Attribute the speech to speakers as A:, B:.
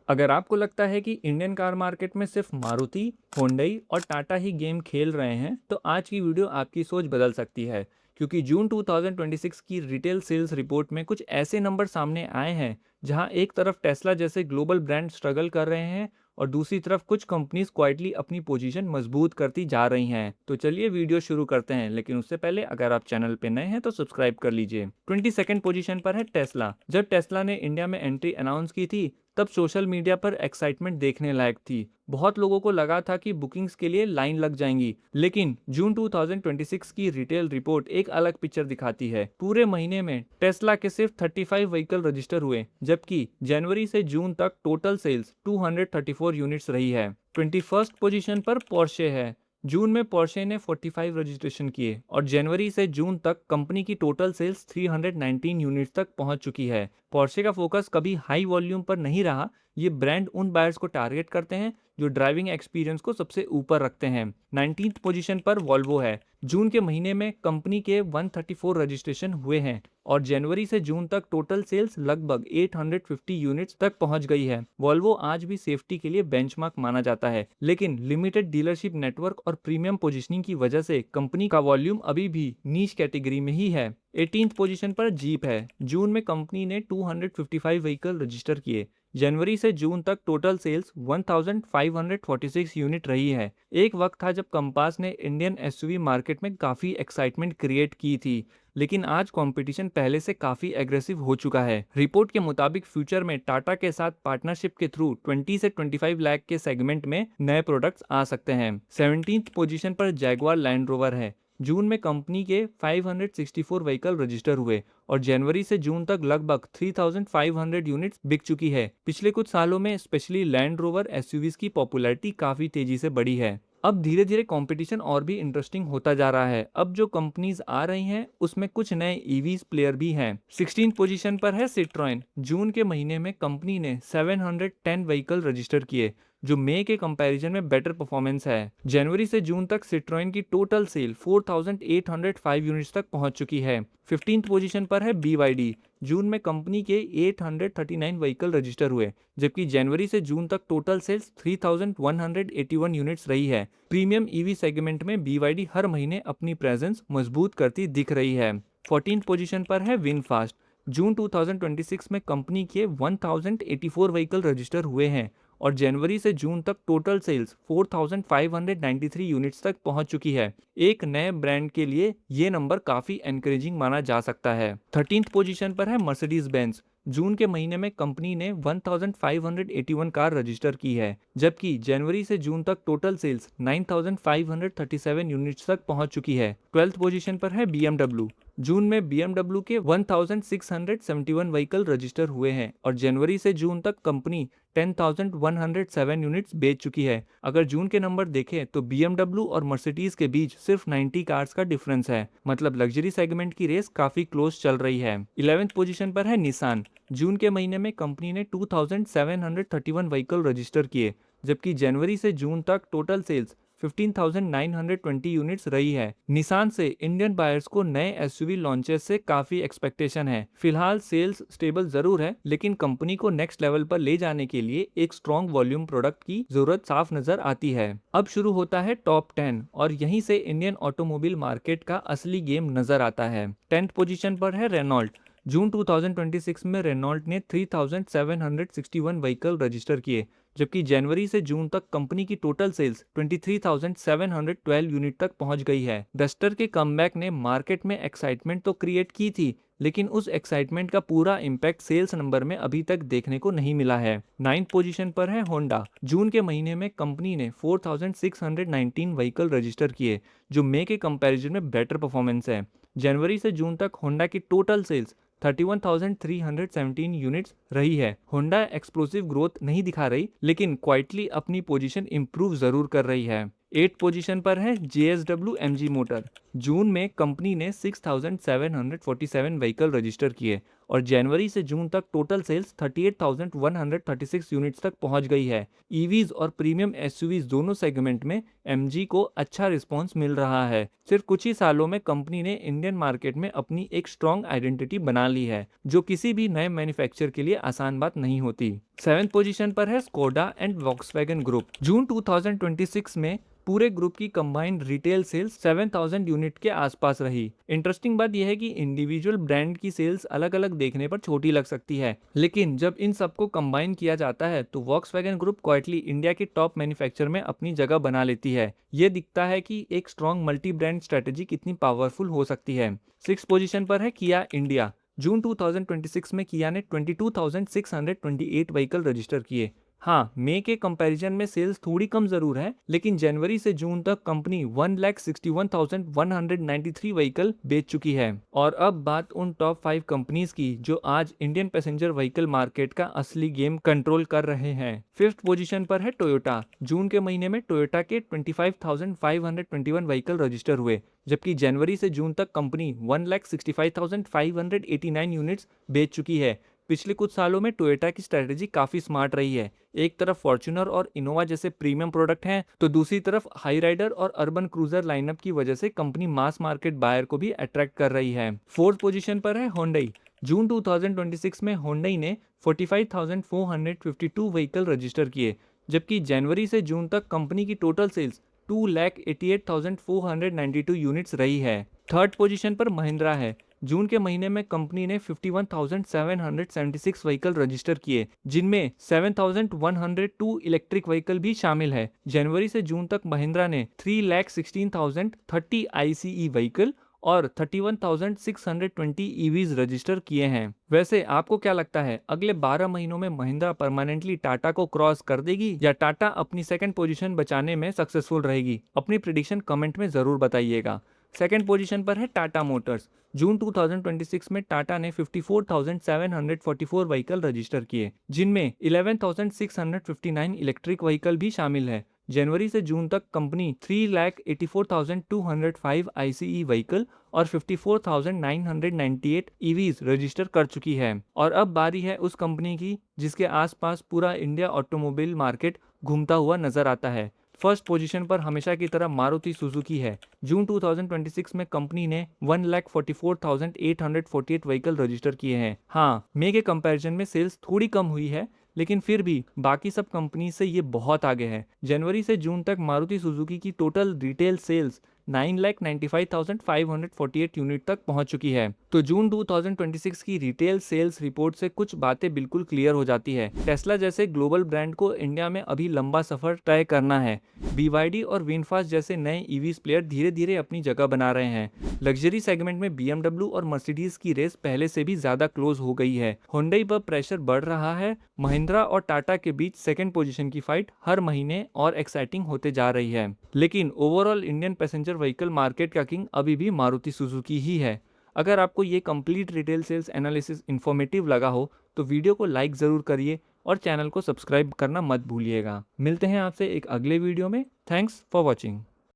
A: अगर आपको लगता है कि इंडियन कार मार्केट में सिर्फ मारुति, होंडई और टाटा ही गेम खेल रहे हैं, तो आज की वीडियो आपकी सोच बदल सकती है। क्योंकि जून 2026 की रिटेल सेल्स रिपोर्ट में कुछ ऐसे नंबर सामने आए हैं जहां एक तरफ टेस्ला जैसे ग्लोबल ब्रांड स्ट्रगल कर रहे हैं और दूसरी तरफ कुछ कंपनीज क्वाइटली अपनी पोजीशन मजबूत करती जा रही हैं। तो चलिए वीडियो शुरू करते हैं, लेकिन उससे पहले अगर आप चैनल पे नए हैं तो सब्सक्राइब कर लीजिए। 22nd पोजीशन पर है टेस्ला। जब टेस्ला ने इंडिया में एंट्री अनाउंस की थी, तब सोशल मीडिया पर एक्साइटमेंट देखने लायक थी। बहुत लोगों को लगा था कि बुकिंग्स के लिए लाइन लग जाएंगी, लेकिन जून 2026 की रिटेल रिपोर्ट एक अलग पिक्चर दिखाती है। पूरे महीने में टेस्ला के सिर्फ 35 व्हीकल रजिस्टर हुए, जबकि जनवरी से जून तक टोटल सेल्स 234 यूनिट्स रही है। 21st पोजीशन पर पोर्शे है। जून में पोर्शे ने 45 रजिस्ट्रेशन किए और जनवरी से जून तक कंपनी की टोटल सेल्स 319 यूनिट्स तक पहुंच चुकी है। पोर्शे का फोकस कभी हाई वॉल्यूम पर नहीं रहा। ये ब्रांड उन बायर्स को टारगेट करते हैं जो ड्राइविंग एक्सपीरियंस को सबसे ऊपर रखते हैं। 19th पोजीशन पर वॉल्वो है। जून के महीने में कंपनी के 134 रजिस्ट्रेशन हुए हैं और जनवरी से जून तक टोटल सेल्स लगभग 850 यूनिट्स तक पहुंच गई है। वॉल्वो आज भी सेफ्टी के लिए बेंचमार्क माना जाता है, लेकिन लिमिटेड डीलरशिप नेटवर्क और प्रीमियम पोजीशनिंग की वजह से कंपनी का वॉल्यूम अभी भी नीच कैटेगरी में ही है। 18th पोजीशन पर जीप है। जून में कंपनी ने 255 व्हीकल रजिस्टर किए। जनवरी से जून तक टोटल सेल्स 1546 यूनिट रही है। एक वक्त था जब कंपास ने इंडियन एसयूवी मार्केट में काफ़ी एक्साइटमेंट क्रिएट की थी, लेकिन आज कंपटीशन पहले से काफ़ी एग्रेसिव हो चुका है। रिपोर्ट के मुताबिक फ्यूचर में टाटा के साथ पार्टनरशिप के थ्रू 20 से 25 लाख के सेगमेंट में नए प्रोडक्ट्स आ सकते हैं। 17th पोजीशन पर जैगुआर लैंड रोवर है। जून में कंपनी के 564 व्हीकल रजिस्टर हुए और जनवरी से जून तक लगभग 3500 यूनिट्स बिक चुकी है। पिछले कुछ सालों में स्पेशली लैंड रोवर एसयूवीज की पॉपुलैरिटी काफी तेजी से बढ़ी है। अब धीरे धीरे कंपटीशन और भी इंटरेस्टिंग होता जा रहा है। अब जो कंपनीज आ रही हैं उसमें कुछ नए ईवीज प्लेयर भी हैं। 16 पोजीशन पर है सिट्रोएन। जून के महीने में कंपनी ने 710 व्हीकल रजिस्टर किए, जो मई के कंपैरिजन में बेटर परफॉर्मेंस है। जनवरी से जून तक सिट्रोएन की टोटल सेल 4805 यूनिट्स तक पहुंच चुकी है। 15th पोजीशन पर है BYD। जून में कंपनी के 839 व्हीकल रजिस्टर हुए, जबकि जनवरी से जून तक टोटल सेल्स 3181 यूनिट्स रही है। प्रीमियम ईवी सेगमेंट में BYD हर महीने अपनी प्रेजेंस मजबूत करती दिख रही है। 14th पोजीशन पर है विनफास्ट। जून 2026 में कंपनी के 1084 व्हीकल रजिस्टर हुए हैं और जनवरी से जून तक टोटल सेल्स 4593 यूनिट्स तक पहुंच चुकी है। एक नए ब्रांड के लिए ये नंबर काफी एनकरेजिंग माना जा सकता है। 13th पोजीशन पर है मर्सिडीज बेंज। जून के महीने में कंपनी ने 1581 कार रजिस्टर की है, जबकि जनवरी से जून तक टोटल सेल्स 9537 यूनिट्स तक पहुंच चुकी है। 12th पोजीशन पर है BMW। जून में BMW के 1671 व्हीकल रजिस्टर हुए हैं और जनवरी से जून तक कंपनी 10,107 यूनिट्स बेच चुकी है। अगर जून के नंबर देखें तो BMW और मर्सिडीज के बीच सिर्फ 90 कार्स का डिफरेंस है, मतलब लग्जरी सेगमेंट की रेस काफी क्लोज चल रही है। 11th पोजीशन पर है निसान। जून के महीने में कंपनी ने 2731 व्हीकल रजिस्टर किए, जबकि जनवरी से जून तक टोटल सेल्स 15,920 यूनिट्स रही है। निसान से इंडियन बायर्स को नए एसयूवी लॉन्चेस से काफी एक्सपेक्टेशन है। फिलहाल सेल्स स्टेबल जरूर है, लेकिन कंपनी को नेक्स्ट लेवल पर ले जाने के लिए एक स्ट्रॉन्ग वॉल्यूम प्रोडक्ट की जरूरत साफ नजर आती है। अब शुरू होता है टॉप 10 और यहीं से इंडियन ऑटोमोबाइल मार्केट का असली गेम नजर आता है। 10th पोजीशन पर है रेनॉल्ट। जून 2026 में रेनॉल्ट ने 3761 व्हीकल रजिस्टर किए, जबकि जनवरी से जून तक कंपनी की टोटल सेल्स 23,712 यूनिट तक पहुंच गई है। डस्टर के कमबैक ने मार्केट में एक्साइटमेंट तो क्रिएट की थी, लेकिन उस एक्साइटमेंट का पूरा इम्पैक्ट सेल्स नंबर में अभी तक देखने को नहीं मिला है। 9th पोजीशन पर है होंडा। जून के महीने में कंपनी ने 4619 व्हीकल रजिस्टर किए, जो मई के कंपैरिजन में बेटर परफॉर्मेंस है। जनवरी से जून तक होंडा की टोटल सेल्स 31,317 यूनिट्स रही है। होंडा एक्सप्लोसिव ग्रोथ नहीं दिखा रही, लेकिन क्वाइटली अपनी पोजीशन इंप्रूव जरूर कर रही है। 8th पोजीशन पर है JSW MG मोटर। जून में कंपनी ने 6,747 व्हीकल रजिस्टर किए और जनवरी से जून तक टोटल सेल्स 38,136 यूनिट्स तक पहुंच गई है। ईवीज और प्रीमियम एसयूवीज दोनों सेगमेंट में एमजी को अच्छा रिस्पांस मिल रहा है। सिर्फ कुछ ही सालों में कंपनी ने इंडियन मार्केट में अपनी एक स्ट्रॉन्ग आइडेंटिटी बना ली है, जो किसी भी नए मैन्युफैक्चरर के लिए आसान बात नहीं होती। 7th पोजीशन पर है स्कोडा एंड वॉक्सवैगन ग्रुप। जून 2026 में पूरे ग्रुप की कंबाइंड रिटेल सेल्स 7,000 यूनिट के आसपास रही। इंटरेस्टिंग बात यह है कि इंडिविजुअल ब्रांड की सेल्स अलग अलग देखने पर छोटी लग सकती है, लेकिन जब इन सबको कंबाइन किया जाता है तो वॉक्सवैगन ग्रुप क्वाइटली इंडिया के टॉप मैन्युफैक्चरर में अपनी जगह बना लेती है। ये दिखता है कि एक स्ट्रॉन्ग मल्टी ब्रांड स्ट्रेटेजी कितनी पावरफुल हो सकती है। 6th पोजीशन पर है किया इंडिया। जून 2026 में किया ने 22,628 व्हीकल रजिस्टर किए। हाँ, मई के कंपैरिजन में सेल्स थोड़ी कम जरूर है, लेकिन जनवरी से जून तक कंपनी 1,61,193 व्हीकल बेच चुकी है। और अब बात उन टॉप 5 कंपनीज की जो आज इंडियन पैसेंजर व्हीकल मार्केट का असली गेम कंट्रोल कर रहे हैं। 5th पोजीशन पर है टोयोटा। जून के महीने में टोयोटा के 25,521 व्हीकल रजिस्टर हुए, जबकि जनवरी से जून तक कंपनी 1,65,589 यूनिट्स बेच चुकी है। पिछले कुछ सालों में टोयोटा की स्ट्रेटेजी काफी स्मार्ट रही है। एक तरफ फॉर्च्यूनर और इनोवा जैसे प्रीमियम प्रोडक्ट हैं, तो दूसरी तरफ हाई राइडर और अर्बन क्रूजर लाइनअप की वजह से कंपनी मास मार्केट बायर को भी अट्रैक्ट कर रही है। 4th पोजीशन पर है होंडई। जून 2026 में होंडई ने 45,452 व्हीकल रजिस्टर किए, जबकि जनवरी से जून तक कंपनी की टोटल सेल्स 2,88,492 यूनिट्स रही है। 3rd पोजीशन पर महिंद्रा है। जून के महीने में कंपनी ने 51,776 व्हीकल रजिस्टर किए, जिनमें 7,102 इलेक्ट्रिक व्हीकल भी शामिल है। जनवरी से जून तक महिंद्रा ने 3,16,030 आईसीई व्हीकल और 31,620 ईवीज रजिस्टर किए हैं। वैसे आपको क्या लगता है, अगले 12 महीनों में महिंद्रा परमानेंटली टाटा को क्रॉस कर देगी या टाटा अपनी 2nd पोजीशन बचाने में सक्सेसफुल रहेगी? अपनी प्रेडिक्शन कमेंट में जरूर बताइएगा। 2nd पोजीशन पर है टाटा मोटर्स। जून 2026 में टाटा ने 54,744 व्हीकल रजिस्टर किए, जिनमें 11,659 इलेक्ट्रिक व्हीकल भी शामिल है। जनवरी से जून तक कंपनी 3,84,205 आईसीई व्हीकल और 54,998 ईवीज रजिस्टर कर चुकी है। और अब बारी है उस कंपनी की जिसके आसपास पूरा इंडिया ऑटोमोबाइल मार्केट घूमता हुआ नजर आता है। 1st पोजीशन पर हमेशा की तरह मारुति सुजुकी है। जून 2026 में कंपनी ने 1,44,848 व्हीकल रजिस्टर किए हैं। हाँ, मई के कंपैरिजन में सेल्स थोड़ी कम हुई है, लेकिन फिर भी बाकी सब कंपनी से ये बहुत आगे है। जनवरी से जून तक मारुति सुजुकी की टोटल रिटेल सेल्स 9,95,548 यूनिट तक पहुंच चुकी है। तो जून 2026 की रिटेल सेल्स रिपोर्ट से कुछ बातें बिल्कुल क्लियर हो जाती है। टेस्ला जैसे ग्लोबल ब्रांड को इंडिया में अभी लंबा सफर तय करना है। BYD और विनफास्ट जैसे नए ईवीज प्लेयर धीरे धीरे अपनी जगह बना रहे हैं। लग्जरी सेगमेंट में BMW और मर्सिडीज की रेस पहले से भी ज्यादा क्लोज हो गई है। होंडई पर प्रेशर बढ़ रहा है। महिंद्रा और टाटा के बीच 2nd पोजीशन की फाइट हर महीने और एक्साइटिंग होते जा रही है। लेकिन overall Indian passenger vehicle market का किंग अभी भी मारुति सुजुकी ही है। अगर आपको ये complete retail sales analysis informative लगा हो तो वीडियो को लाइक ज़रूर करिए और चैनल को सब्सक्राइब करना मत भूलिएगा। मिलते हैं आपसे एक अगले वीडियो में। Thanks for watching.